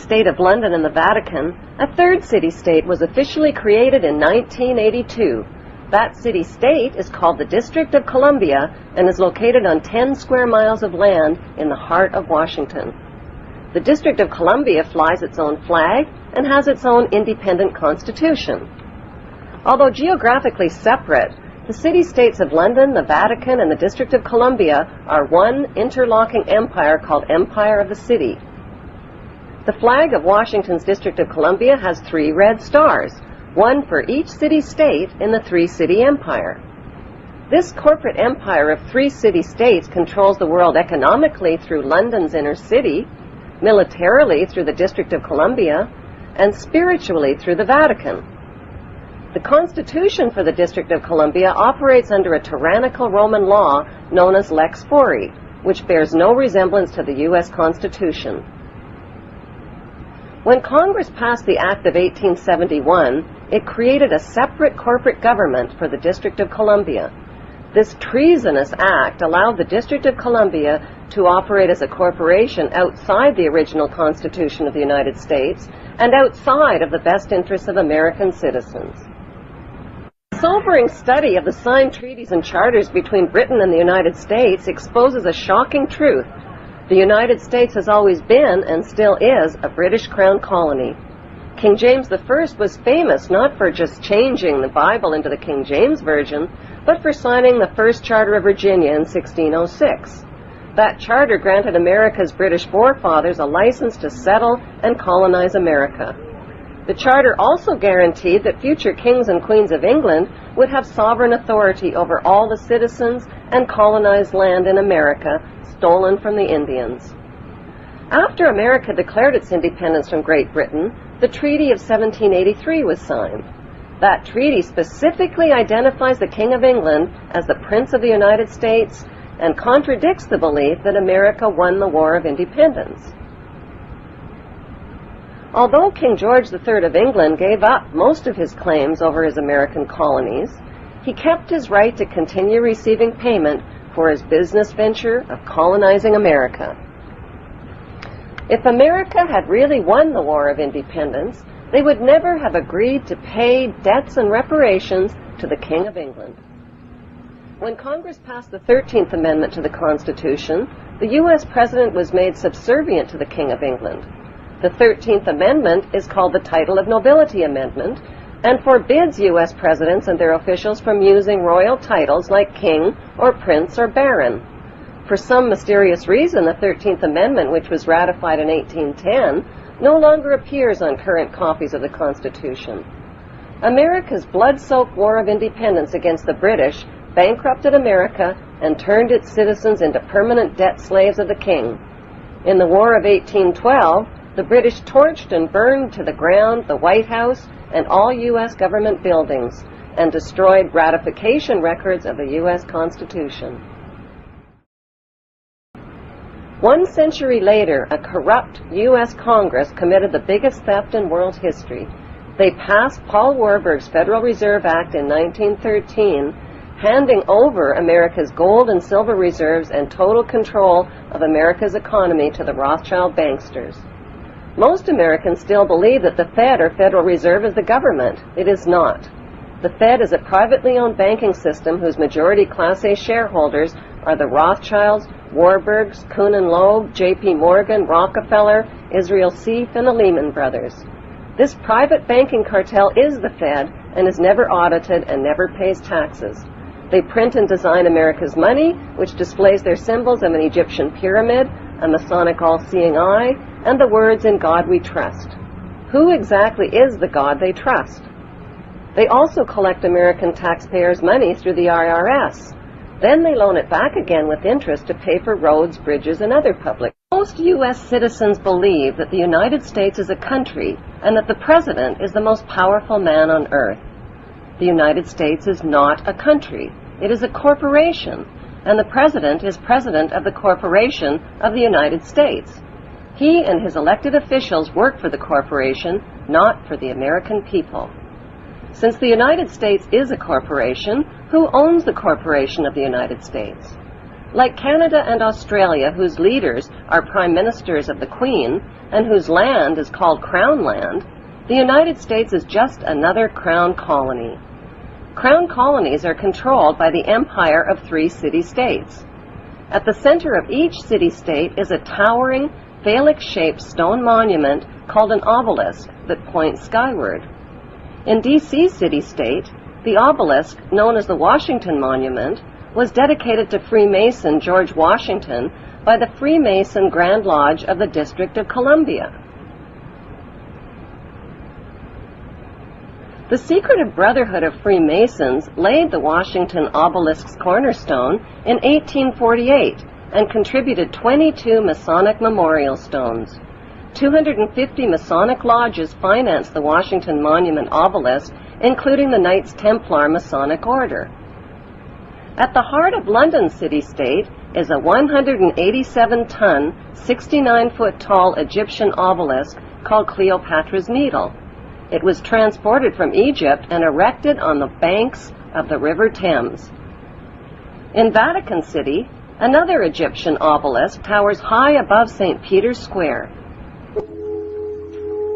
city-state of London and the Vatican, a third city-state was officially created in 1982. That city-state is called the District of Columbia and is located on 10 square miles of land in the heart of Washington. The District of Columbia flies its own flag and has its own independent constitution. Although geographically separate, the city-states of London, the Vatican, and the District of Columbia are one interlocking empire called Empire of the City. The flag of Washington's District of Columbia has 3 red stars, one for each city-state in the 3-city empire. This corporate empire of 3 city-states controls the world economically through London's inner city, militarily through the District of Columbia, and spiritually through the Vatican. The Constitution for the District of Columbia operates under a tyrannical Roman law known as Lex Fori, which bears no resemblance to the U.S. Constitution. When Congress passed the Act of 1871, it created a separate corporate government for the District of Columbia. This treasonous act allowed the District of Columbia to operate as a corporation outside the original Constitution of the United States and outside of the best interests of American citizens. A sobering study of the signed treaties and charters between Britain and the United States exposes a shocking truth. The United States has always been, and still is, a British Crown colony. King James I was famous not for just changing the Bible into the King James Version, but for signing the First Charter of Virginia in 1606. That charter granted America's British forefathers a license to settle and colonize America. The charter also guaranteed that future kings and queens of England would have sovereign authority over all the citizens and colonized land in America stolen from the Indians. After America declared its independence from Great Britain, the Treaty of 1783 was signed. That treaty specifically identifies the King of England as the Prince of the United States and contradicts the belief that America won the War of Independence. Although King George III of England gave up most of his claims over his American colonies, he kept his right to continue receiving payment for his business venture of colonizing America. If America had really won the War of Independence, they would never have agreed to pay debts and reparations to the King of England. When Congress passed the 13th Amendment to the Constitution, the U.S. President was made subservient to the King of England. The 13th Amendment is called the Title of Nobility Amendment and forbids U.S. presidents and their officials from using royal titles like king or prince or baron. For some mysterious reason, the 13th Amendment, which was ratified in 1810, no longer appears on current copies of the Constitution. America's blood-soaked War of Independence against the British bankrupted America and turned its citizens into permanent debt slaves of the king. In the War of 1812, the British torched and burned to the ground the White House and all U.S. government buildings and destroyed ratification records of the U.S. Constitution. 1 century later, a corrupt U.S. Congress committed the biggest theft in world history. They passed Paul Warburg's Federal Reserve Act in 1913, handing over America's gold and silver reserves and total control of America's economy to the Rothschild banksters. Most Americans still believe that the Fed, or Federal Reserve, is the government. It is not. The Fed is a privately owned banking system whose majority Class A shareholders are the Rothschilds, Warburgs, Kuhn and Loeb, J.P. Morgan, Rockefeller, Israel Seif, and the Lehman Brothers. This private banking cartel is the Fed and is never audited and never pays taxes. They print and design America's money, which displays their symbols of an Egyptian pyramid, a Masonic all-seeing eye, and the words, "In God We Trust." Who exactly is the God they trust? They also collect American taxpayers' money through the IRS. Then they loan it back again with interest to pay for roads, bridges, and other public. Most U.S. citizens believe that the United States is a country and that the President is the most powerful man on earth. The United States is not a country. It is a corporation, and the President is President of the Corporation of the United States. He and his elected officials work for the corporation, not for the American people. Since the United States is a corporation, who owns the corporation of the United States? Like Canada and Australia, whose leaders are prime ministers of the Queen and whose land is called Crown Land, the United States is just another Crown colony. Crown colonies are controlled by the empire of 3 city-states. At the center of each city-state is a towering, phallic-shaped stone monument called an obelisk that points skyward. In D.C. city-state, the obelisk, known as the Washington Monument, was dedicated to Freemason George Washington by the Freemason Grand Lodge of the District of Columbia. The Secretive Brotherhood of Freemasons laid the Washington obelisk's cornerstone in 1848 and contributed 22 Masonic memorial stones. 250 Masonic lodges financed the Washington Monument obelisk, including the Knights Templar Masonic Order. At the heart of London city-state is a 187-ton, 69-foot-tall Egyptian obelisk called Cleopatra's Needle. It was transported from Egypt and erected on the banks of the River Thames. In Vatican City, another Egyptian obelisk towers high above St. Peter's Square.